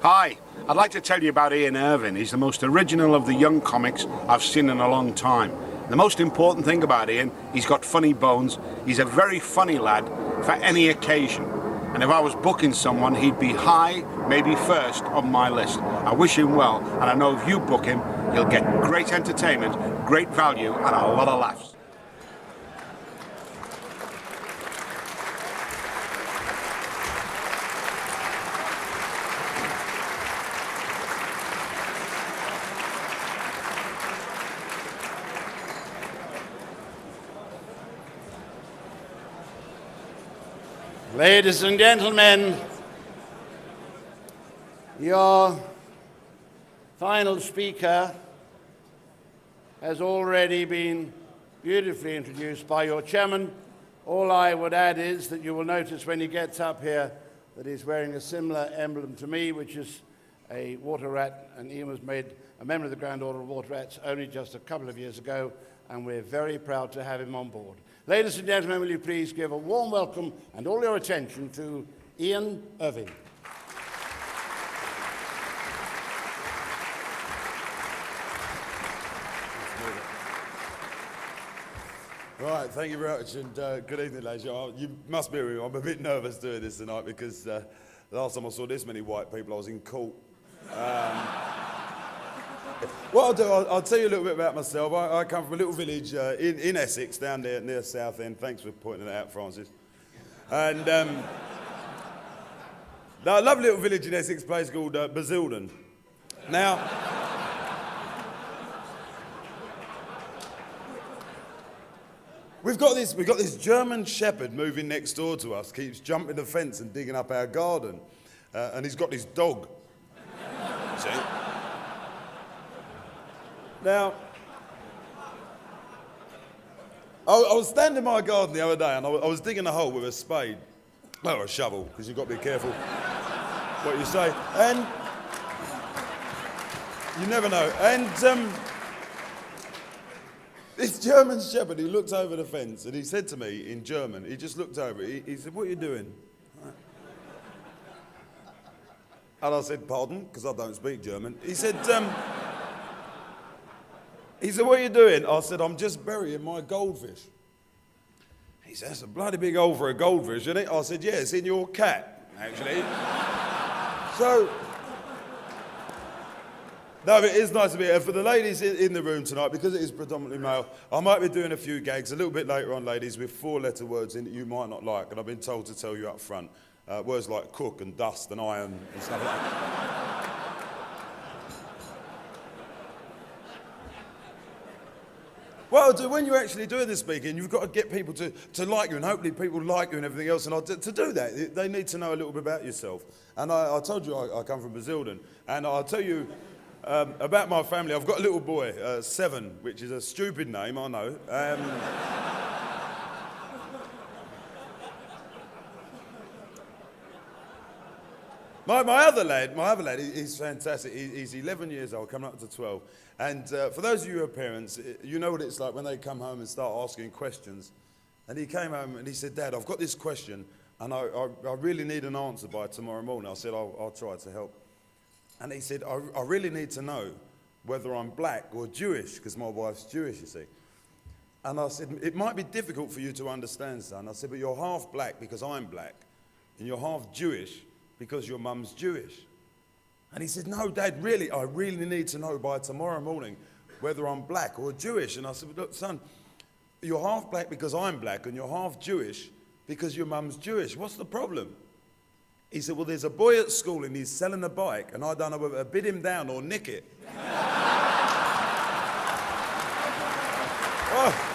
Hi, I'd like to tell you about Ian Irving. He's the most original of the young comics I've seen in a long time. The most important thing about Ian, he's got funny bones. He's a very funny lad for any occasion. And if I was booking someone, he'd be high, maybe first on my list. I wish him well, and I know if you book him, you'll get great entertainment, great value, and a lot of laughs. Ladies and gentlemen, your final speaker has already been beautifully introduced by your chairman. All I would add is that you will notice when he gets up here that he's wearing a similar emblem to me, which is a water rat, and Ian was made a member of the Grand Order of Water Rats only just a couple of years ago, and we're very proud to have him on board. Ladies and gentlemen, will you please give a warm welcome and all your attention to Ian Irving. Right, thank you very much, and good evening, ladies. You must be with me. I'm a bit nervous doing this tonight because the last time I saw this many white people, I was in court. What I'll do, I'll tell you a little bit about myself. I come from a little village in Essex, down there near Southend. Thanks for pointing it out, Francis. And a lovely little village in Essex, place called Basildon. Now, we've got this German shepherd moving next door to us. Keeps jumping the fence and digging up our garden, and he's got this dog. See? Now, I was standing in my garden the other day and I was digging a hole with a spade, or a shovel, because you've got to be careful what you say, and you never know. And this German shepherd, he looked over the fence and he said to me in German, he just looked over, he said, "What are you doing?" And I said, "Pardon?" because I don't speak German. He said, "What are you doing?" I said, "I'm just burying my goldfish." He said, "That's a bloody big hole for a goldfish, isn't it?" I said, "Yeah, it's in your cat, actually." So, no, but it is nice to be here. For the ladies in the room tonight, because it is predominantly male, I might be doing a few gags a little bit later on, ladies, with four-letter words in that you might not like, and I've been told to tell you up front. Words like cook and dust and iron and stuff like that. What I'll do, when you're actually doing this speaking, you've got to get people to like you, and hopefully people like you and everything else. And to do that, they need to know a little bit about yourself. And I told you I come from Basildon, and I'll tell you about my family. I've got a little boy, 7, which is a stupid name, I know. My other lad, he's fantastic. He's 11 years old, coming up to 12. And for those of you who are parents, you know what it's like when they come home and start asking questions. And he came home and he said, "Dad, I've got this question, and I really need an answer by tomorrow morning." I said, I'll try to help. And he said, I really need to know whether I'm black or Jewish, because my wife's Jewish, you see. And I said, "It might be difficult for you to understand, son." I said, "But you're half black because I'm black, and you're half Jewish because your mum's Jewish." And he said, "No, Dad, really, I really need to know by tomorrow morning whether I'm black or Jewish." And I said, "Look, son, you're half black because I'm black, and you're half Jewish because your mum's Jewish. What's the problem?" He said, "Well, there's a boy at school and he's selling a bike, and I don't know whether to bid him down or nick it." Oh.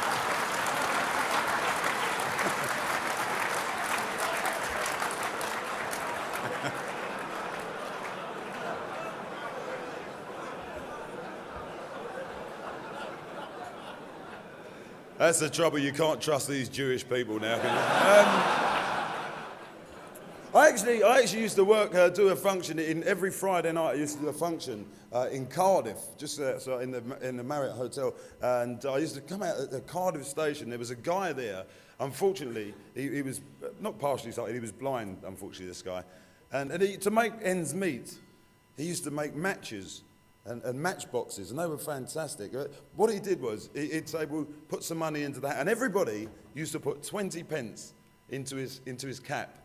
That's the trouble, you can't trust these Jewish people now, can you? I actually used to do a function every Friday night. I used to do a function in Cardiff, just so in the Marriott Hotel, and I used to come out at the Cardiff station. There was a guy there. Unfortunately, he was not partially sighted. He was blind. Unfortunately, this guy, and to make ends meet, he used to make matches and matchboxes, and they were fantastic. What he did was, he'd say, well, put some money into that, and everybody used to put 20 pence into his cap,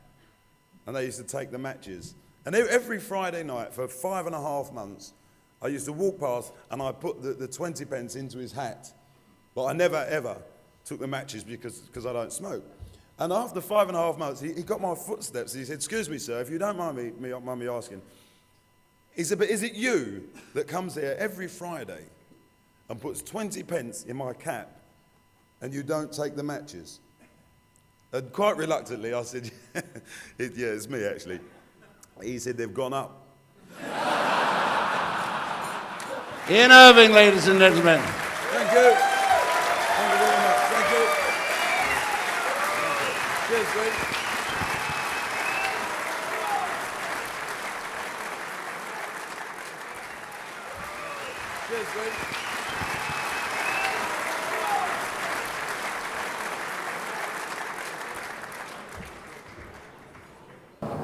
and they used to take the matches. And every Friday night for 5.5 months, I used to walk past and I put the 20 pence into his hat. But I never, ever took the matches because I don't smoke. And after 5.5 months, he got my footsteps. He said, excuse me, sir, if you don't mind me asking, he said, but is it you that comes here every Friday and puts 20 pence in my cap and you don't take the matches? And quite reluctantly, I said, yeah, it's me, actually. He said, they've gone up. Ian Irving, ladies and gentlemen. Thank you. Thank you very much. Thank you. Cheers, Lee. Cheers, Lee.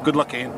Good luck, Ian.